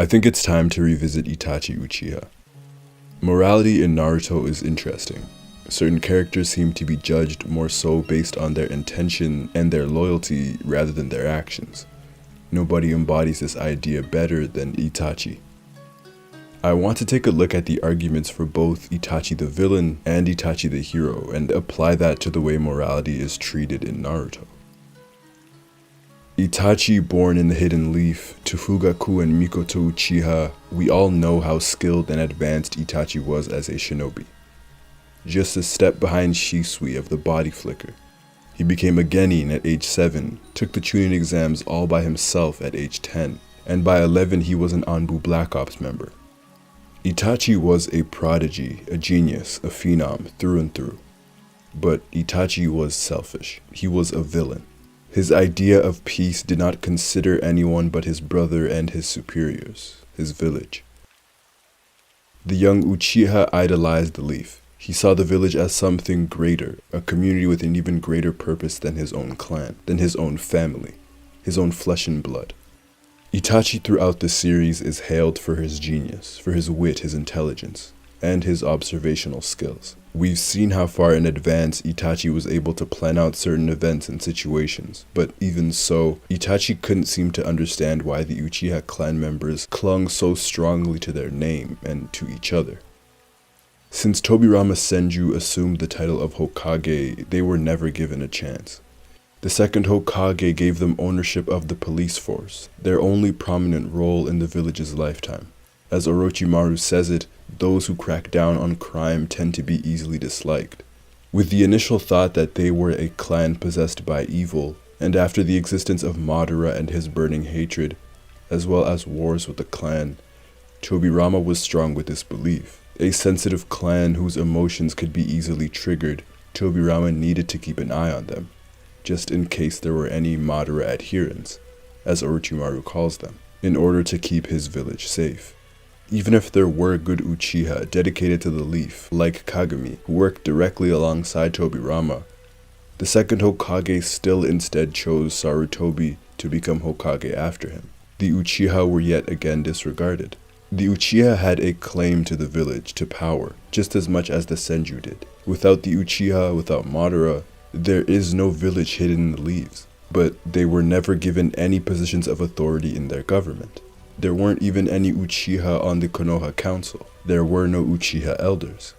I think it's time to revisit Itachi Uchiha. Morality in Naruto is interesting. Certain characters seem to be judged more so based on their intention and their loyalty rather than their actions. Nobody embodies this idea better than Itachi. I want to take a look at the arguments for both Itachi the villain and Itachi the hero and apply that to the way morality is treated in Naruto. Itachi, born in the Hidden Leaf, to Fugaku and Mikoto Uchiha, we all know how skilled and advanced Itachi was as a shinobi. Just a step behind Shisui of the body flicker. He became a genin at age 7, took the Chunin exams all by himself at age 10, and by 11 he was an Anbu Black Ops member. Itachi was a prodigy, a genius, a phenom through and through. But Itachi was selfish. He was a villain. His idea of peace did not consider anyone but his brother and his superiors, his village. The young Uchiha idolized the Leaf. He saw the village as something greater, a community with an even greater purpose than his own clan, than his own family, his own flesh and blood. Itachi throughout the series is hailed for his genius, for his wit, his intelligence, and his observational skills. We've seen how far in advance Itachi was able to plan out certain events and situations, but even so, Itachi couldn't seem to understand why the Uchiha clan members clung so strongly to their name and to each other. Since Tobirama Senju assumed the title of Hokage, they were never given a chance. The second Hokage gave them ownership of the police force, their only prominent role in the village's lifetime. As Orochimaru says it, those who crack down on crime tend to be easily disliked. With the initial thought that they were a clan possessed by evil, and after the existence of Madara and his burning hatred, as well as wars with the clan, Tobirama was strong with this belief. A sensitive clan whose emotions could be easily triggered, Tobirama needed to keep an eye on them, just in case there were any Madara adherents, as Orochimaru calls them, in order to keep his village safe. Even if there were good Uchiha dedicated to the Leaf, like Kagami, who worked directly alongside Tobirama, the second Hokage still instead chose Sarutobi to become Hokage after him. The Uchiha were yet again disregarded. The Uchiha had a claim to the village, to power, just as much as the Senju did. Without the Uchiha, without Madara, there is no village hidden in the leaves. But they were never given any positions of authority in their government. There weren't even any Uchiha on the Konoha Council. There were no Uchiha elders.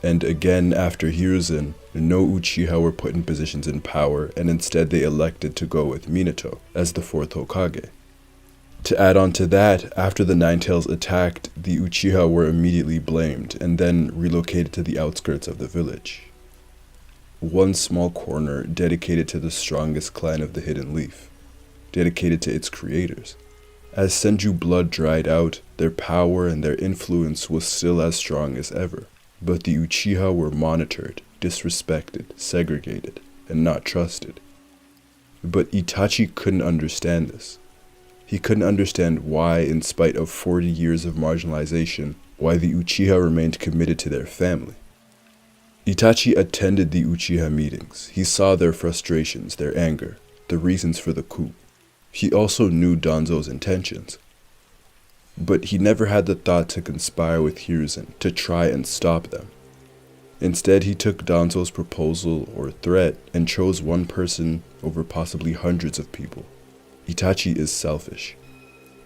And again, after Hiruzen, no Uchiha were put in positions in power, and instead they elected to go with Minato as the fourth Hokage. To add on to that, after the Ninetales attacked, the Uchiha were immediately blamed, and then relocated to the outskirts of the village. One small corner dedicated to the strongest clan of the Hidden Leaf, dedicated to its creators. As Senju blood dried out, their power and their influence was still as strong as ever. But the Uchiha were monitored, disrespected, segregated, and not trusted. But Itachi couldn't understand this. He couldn't understand why, in spite of 40 years of marginalization, why the Uchiha remained committed to their family. Itachi attended the Uchiha meetings. He saw their frustrations, their anger, the reasons for the coup. He also knew Danzo's intentions. But he never had the thought to conspire with Hiruzen to try and stop them. Instead, he took Danzo's proposal or threat and chose one person over possibly hundreds of people. Itachi is selfish.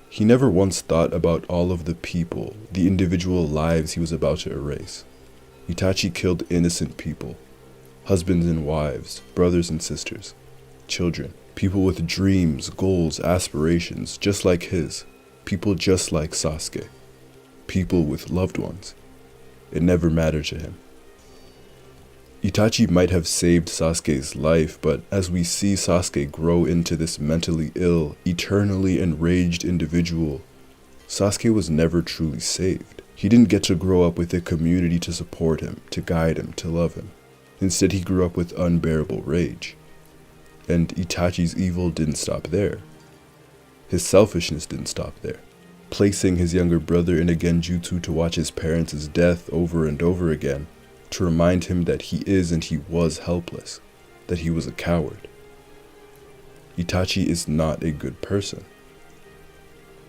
He never once thought about all of the people, the individual lives he was about to erase. Itachi killed innocent people, husbands and wives, brothers and sisters, children, people with dreams, goals, aspirations, just like his, people just like Sasuke, people with loved ones. It never mattered to him. Itachi might have saved Sasuke's life, but as we see Sasuke grow into this mentally ill, eternally enraged individual, Sasuke was never truly saved. He didn't get to grow up with a community to support him, to guide him, to love him. Instead, he grew up with unbearable rage. And Itachi's evil didn't stop there. His selfishness didn't stop there. Placing his younger brother in a genjutsu to watch his parents' death over and over again, to remind him that he is and he was helpless, that he was a coward. Itachi is not a good person.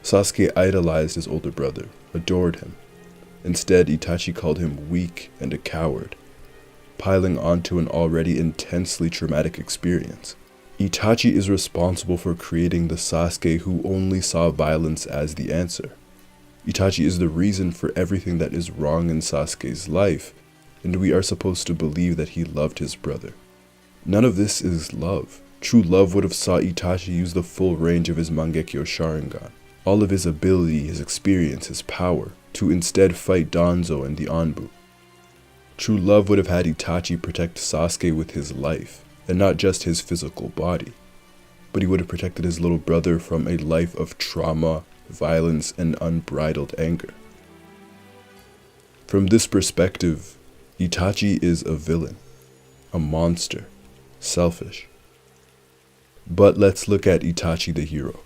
Sasuke idolized his older brother, adored him. Instead, Itachi called him weak and a coward, piling onto an already intensely traumatic experience. Itachi is responsible for creating the Sasuke who only saw violence as the answer. Itachi is the reason for everything that is wrong in Sasuke's life, and we are supposed to believe that he loved his brother. None of this is love. True love would have saw Itachi use the full range of his Mangekyo Sharingan, all of his ability, his experience, his power, to instead fight Danzo and the Anbu. True love would have had Itachi protect Sasuke with his life, and not just his physical body, but he would have protected his little brother from a life of trauma, violence, and unbridled anger. From this perspective, Itachi is a villain, a monster, selfish. But let's look at Itachi the hero.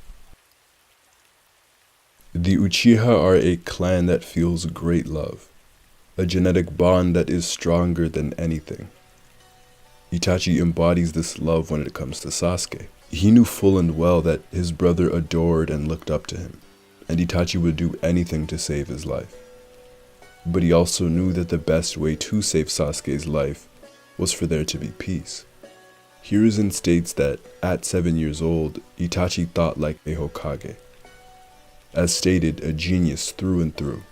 The Uchiha are a clan that feels great love, a genetic bond that is stronger than anything. Itachi embodies this love when it comes to Sasuke. He knew full and well that his brother adored and looked up to him, and Itachi would do anything to save his life. But he also knew that the best way to save Sasuke's life was for there to be peace. Hiruzen states that at 7 years old, Itachi thought like a Hokage. As stated, a genius through and through.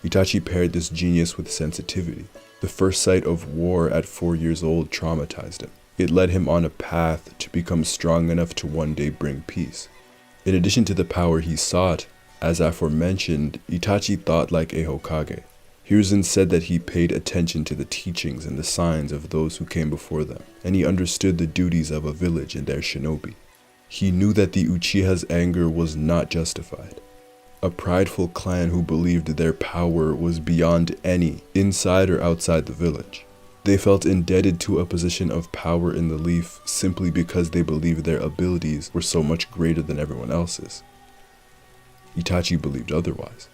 Itachi paired this genius with sensitivity. The first sight of war at 4 years old traumatized him. It led him on a path to become strong enough to one day bring peace. In addition to the power he sought, as aforementioned, Itachi thought like a Hokage. Hiruzen said that he paid attention to the teachings and the signs of those who came before them, and he understood the duties of a village and their shinobi. He knew that the Uchiha's anger was not justified. A prideful clan who believed their power was beyond any, inside or outside the village. They felt indebted to a position of power in the Leaf simply because they believed their abilities were so much greater than everyone else's. Itachi believed otherwise.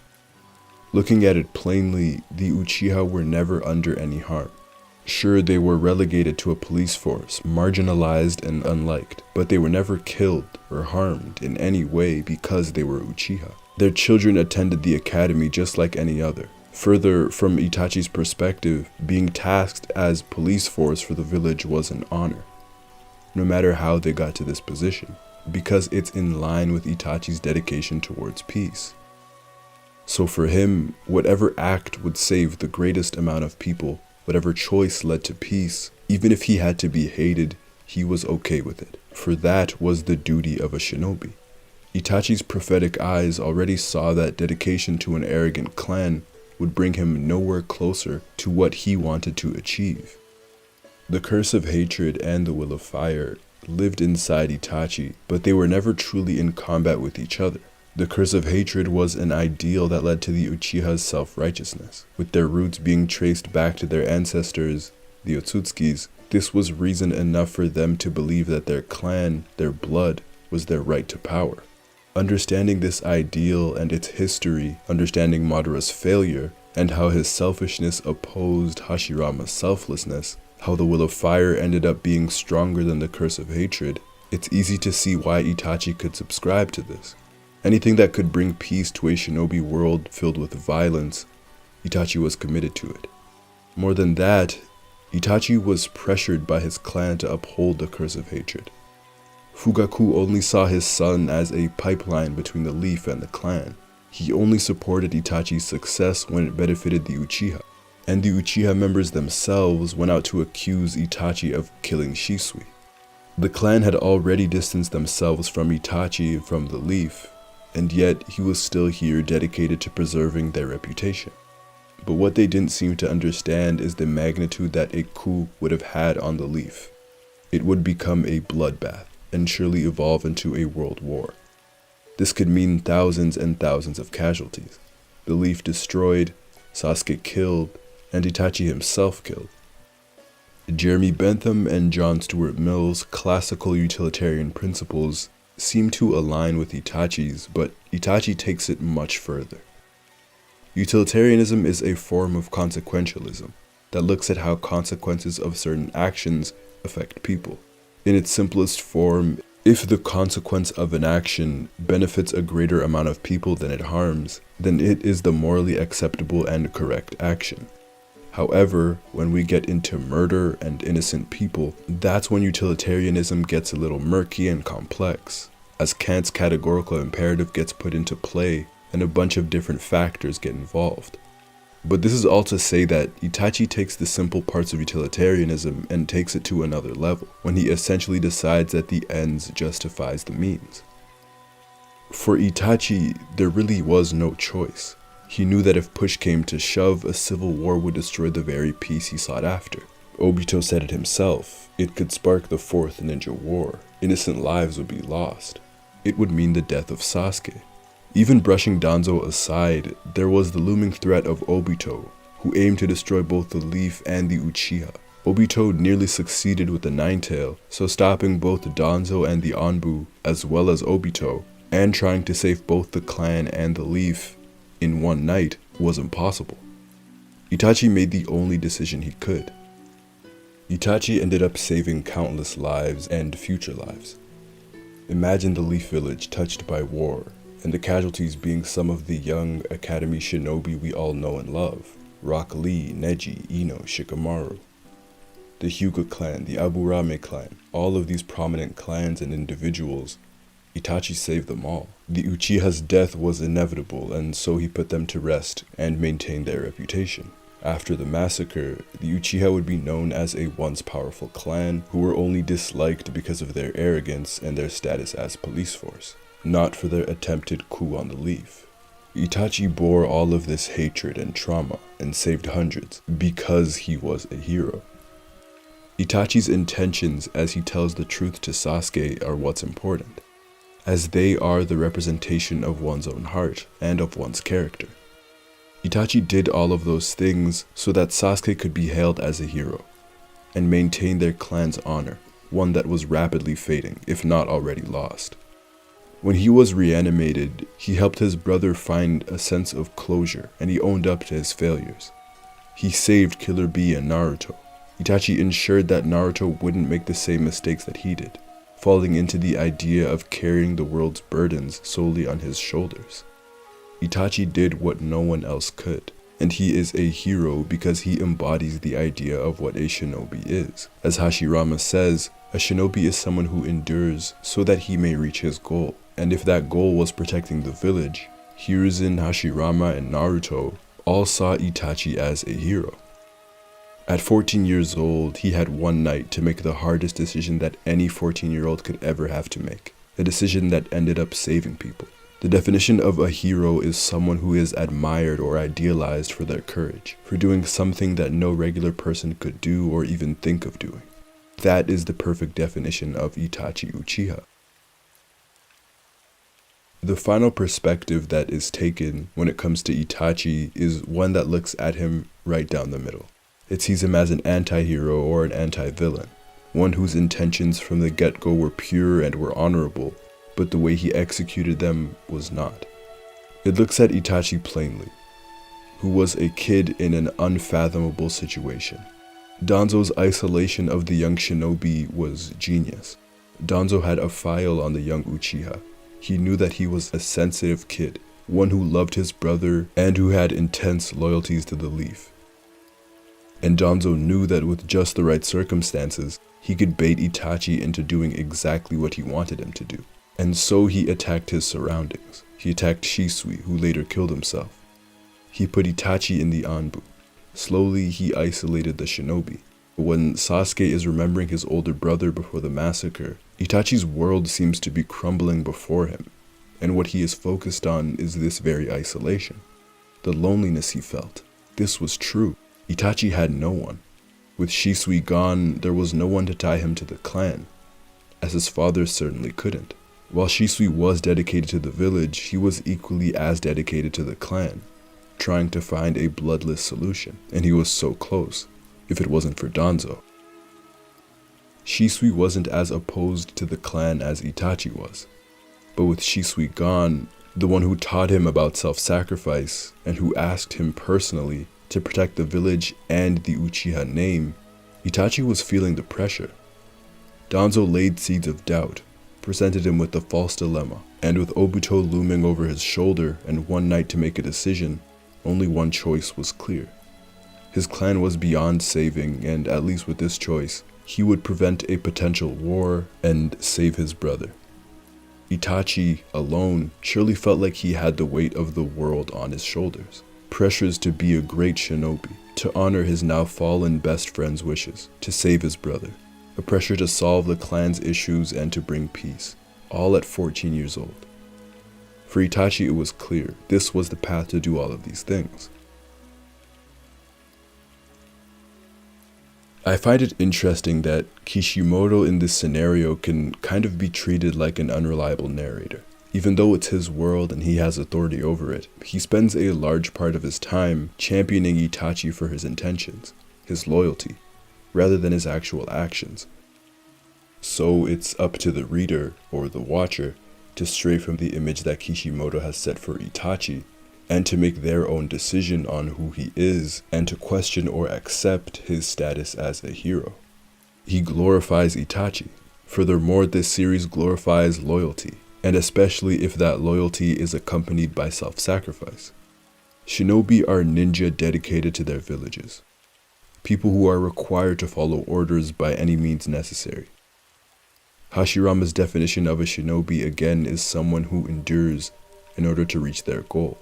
Looking at it plainly, the Uchiha were never under any harm. Sure, they were relegated to a police force, marginalized and unliked, but they were never killed or harmed in any way because they were Uchiha. Their children attended the academy just like any other. Further, from Itachi's perspective, being tasked as police force for the village was an honor, no matter how they got to this position, because it's in line with Itachi's dedication towards peace. So for him, whatever act would save the greatest amount of people, whatever choice led to peace, even if he had to be hated, he was okay with it, for that was the duty of a shinobi. Itachi's prophetic eyes already saw that dedication to an arrogant clan would bring him nowhere closer to what he wanted to achieve. The curse of hatred and the will of fire lived inside Itachi, but they were never truly in combat with each other. The curse of hatred was an ideal that led to the Uchiha's self-righteousness. With their roots being traced back to their ancestors, the Otsutsukis, this was reason enough for them to believe that their clan, their blood, was their right to power. Understanding this ideal and its history, understanding Madara's failure, and how his selfishness opposed Hashirama's selflessness, how the will of fire ended up being stronger than the curse of hatred, it's easy to see why Itachi could subscribe to this. Anything that could bring peace to a shinobi world filled with violence, Itachi was committed to it. More than that, Itachi was pressured by his clan to uphold the curse of hatred. Fugaku only saw his son as a pipeline between the Leaf and the clan. He only supported Itachi's success when it benefited the Uchiha, and the Uchiha members themselves went out to accuse Itachi of killing Shisui. The clan had already distanced themselves from Itachi and from the Leaf, and yet he was still here dedicated to preserving their reputation. But what they didn't seem to understand is the magnitude that a coup would have had on the Leaf. It would become a bloodbath, and surely evolve into a world war. This could mean thousands and thousands of casualties. The Leaf destroyed, Sasuke killed, and Itachi himself killed. Jeremy Bentham and John Stuart Mill's classical utilitarian principles seem to align with Itachi's, but Itachi takes it much further. Utilitarianism is a form of consequentialism that looks at how consequences of certain actions affect people. In its simplest form, If the consequence of an action benefits a greater amount of people than it harms, then it is the morally acceptable and correct action. However, when we get into murder and innocent people, that's when utilitarianism gets a little murky and complex, as Kant's categorical imperative gets put into play and a bunch of different factors get involved. But this is all to say that Itachi takes the simple parts of utilitarianism and takes it to another level, when he essentially decides that the ends justifies the means. For Itachi, there really was no choice. He knew that if push came to shove, a civil war would destroy the very peace he sought after. Obito said it himself, it could spark the fourth ninja war. Innocent lives would be lost. It would mean the death of Sasuke. Even brushing Danzo aside, there was the looming threat of Obito, who aimed to destroy both the Leaf and the Uchiha. Obito nearly succeeded with the Nine-Tail, so stopping both Danzo and the Anbu, as well as Obito, and trying to save both the clan and the Leaf in one night was impossible. Itachi made the only decision he could. Itachi ended up saving countless lives and future lives. Imagine the Leaf Village touched by war, and the casualties being some of the young academy shinobi we all know and love. Rock Lee, Neji, Ino, Shikamaru. The Hyuga clan, the Aburame clan, all of these prominent clans and individuals, Itachi saved them all. The Uchiha's death was inevitable, and so he put them to rest and maintained their reputation. After the massacre, the Uchiha would be known as a once powerful clan who were only disliked because of their arrogance and their status as police force, not for their attempted coup on the Leaf. Itachi bore all of this hatred and trauma and saved hundreds because he was a hero. Itachi's intentions as he tells the truth to Sasuke are what's important, as they are the representation of one's own heart and of one's character. Itachi did all of those things so that Sasuke could be hailed as a hero and maintain their clan's honor, one that was rapidly fading, if not already lost. When he was reanimated, he helped his brother find a sense of closure, and he owned up to his failures. He saved Killer Bee and Naruto. Itachi ensured that Naruto wouldn't make the same mistakes that he did, falling into the idea of carrying the world's burdens solely on his shoulders. Itachi did what no one else could, and he is a hero because he embodies the idea of what a shinobi is. As Hashirama says, a shinobi is someone who endures so that he may reach his goal, and if that goal was protecting the village, Hiruzen, Hashirama, and Naruto all saw Itachi as a hero. At 14 years old, he had one night to make the hardest decision that any 14-year-old could ever have to make, a decision that ended up saving people. The definition of a hero is someone who is admired or idealized for their courage, for doing something that no regular person could do or even think of doing. That is the perfect definition of Itachi Uchiha. The final perspective that is taken when it comes to Itachi is one that looks at him right down the middle. It sees him as an anti-hero or an anti-villain, one whose intentions from the get-go were pure and were honorable, but the way he executed them was not. It looks at Itachi plainly, who was a kid in an unfathomable situation. Danzo's isolation of the young shinobi was genius. Danzo had a file on the young Uchiha. He knew that he was a sensitive kid, one who loved his brother and who had intense loyalties to the Leaf. And Danzo knew that with just the right circumstances, he could bait Itachi into doing exactly what he wanted him to do. And so he attacked his surroundings. He attacked Shisui, who later killed himself. He put Itachi in the Anbu. Slowly, he isolated the shinobi. When Sasuke is remembering his older brother before the massacre, Itachi's world seems to be crumbling before him, and what he is focused on is this very isolation. The loneliness he felt. This was true. Itachi had no one. With Shisui gone, there was no one to tie him to the clan, as his father certainly couldn't. While Shisui was dedicated to the village, he was equally as dedicated to the clan, trying to find a bloodless solution, and he was so close, if it wasn't for Danzo. Shisui wasn't as opposed to the clan as Itachi was, but with Shisui gone, the one who taught him about self-sacrifice and who asked him personally to protect the village and the Uchiha name, Itachi was feeling the pressure. Danzo laid seeds of doubt, presented him with the false dilemma, and with Obito looming over his shoulder and one night to make a decision, only one choice was clear. His clan was beyond saving, and at least with this choice, he would prevent a potential war and save his brother. Itachi, alone, surely felt like he had the weight of the world on his shoulders. Pressures to be a great shinobi, to honor his now fallen best friend's wishes, to save his brother. A pressure to solve the clan's issues and to bring peace, all at 14 years old. For Itachi, it was clear this was the path to do all of these things. I find it interesting that Kishimoto in this scenario can kind of be treated like an unreliable narrator. Even though it's his world and he has authority over it, he spends a large part of his time championing Itachi for his intentions, his loyalty, rather than his actual actions. So it's up to the reader, or the watcher, to stray from the image that Kishimoto has set for Itachi, and to make their own decision on who he is, and to question or accept his status as a hero. He glorifies Itachi. Furthermore, this series glorifies loyalty, and especially if that loyalty is accompanied by self-sacrifice. Shinobi are ninja dedicated to their villages, people who are required to follow orders by any means necessary. Hashirama's definition of a shinobi again is someone who endures in order to reach their goal.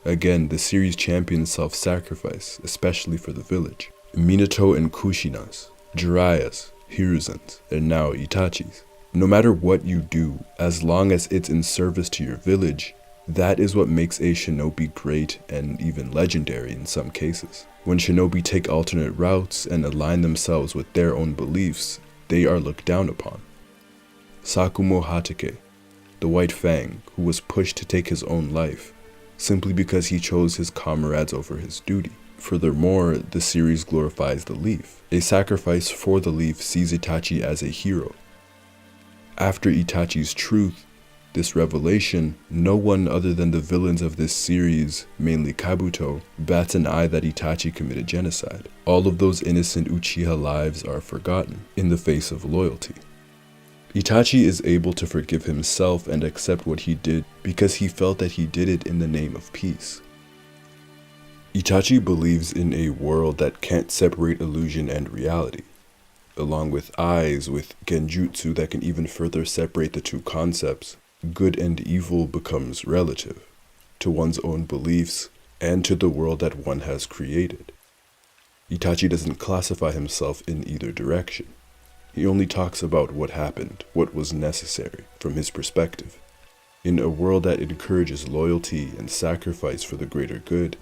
Again, the series champions self-sacrifice, especially for the village. Minato and Kushina's, Jiraiya's, Hiruzen's, and now Itachi's. No matter what you do, as long as it's in service to your village, that is what makes a shinobi great and even legendary in some cases. When shinobi take alternate routes and align themselves with their own beliefs, they are looked down upon. Sakumo Hatake, the White Fang, who was pushed to take his own life, simply because he chose his comrades over his duty. Furthermore, the series glorifies the Leaf. A sacrifice for the Leaf sees Itachi as a hero. After Itachi's truth, this revelation, no one other than the villains of this series, mainly Kabuto, bats an eye that Itachi committed genocide. All of those innocent Uchiha lives are forgotten in the face of loyalty. Itachi is able to forgive himself and accept what he did because he felt that he did it in the name of peace. Itachi believes in a world that can't separate illusion and reality, along with eyes with genjutsu that can even further separate the two concepts. Good and evil becomes relative to one's own beliefs and to the world that one has created. Itachi doesn't classify himself in either direction. He only talks about what happened, what was necessary, from his perspective. In a world that encourages loyalty and sacrifice for the greater good,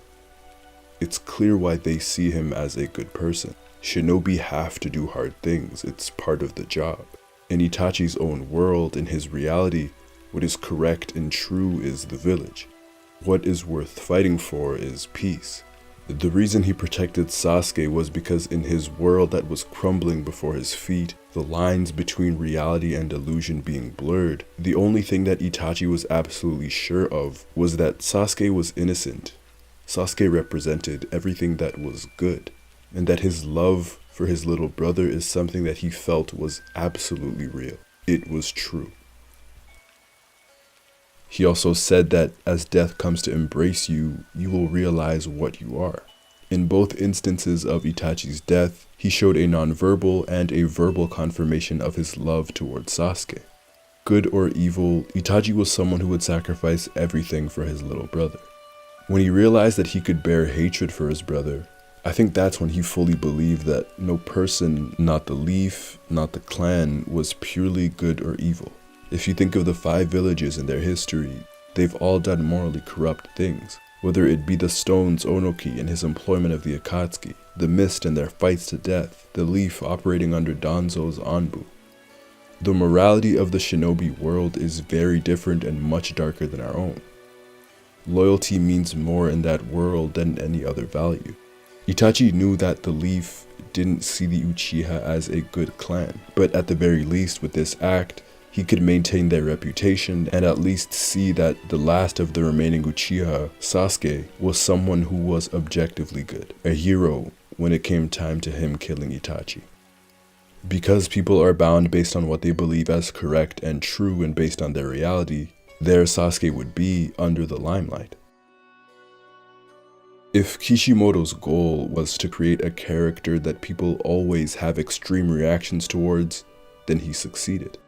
it's clear why they see him as a good person. Shinobi have to do hard things, it's part of the job. In Itachi's own world, in his reality, what is correct and true is the village. What is worth fighting for is peace. The reason he protected Sasuke was because in his world that was crumbling before his feet, the lines between reality and illusion being blurred, the only thing that Itachi was absolutely sure of was that Sasuke was innocent. Sasuke represented everything that was good, and that his love for his little brother is something that he felt was absolutely real. It was true. He also said that as death comes to embrace you, you will realize what you are. In both instances of Itachi's death, he showed a nonverbal and a verbal confirmation of his love towards Sasuke. Good or evil, Itachi was someone who would sacrifice everything for his little brother. When he realized that he could bear hatred for his brother, I think that's when he fully believed that no person, not the Leaf, not the clan, was purely good or evil. If you think of the 5 villages in their history, they've all done morally corrupt things. Whether it be the Stone's Onoki and his employment of the Akatsuki, the Mist and their fights to death, the Leaf operating under Danzo's Anbu. The morality of the shinobi world is very different and much darker than our own. Loyalty means more in that world than any other value. Itachi knew that the Leaf didn't see the Uchiha as a good clan, but at the very least with this act, he could maintain their reputation and at least see that the last of the remaining Uchiha, Sasuke, was someone who was objectively good, a hero when it came time to him killing Itachi. Because people are bound based on what they believe as correct and true and based on their reality, there Sasuke would be under the limelight. If Kishimoto's goal was to create a character that people always have extreme reactions towards, then he succeeded.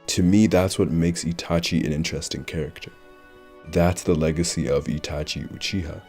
To me, that's what makes Itachi an interesting character. That's the legacy of Itachi Uchiha.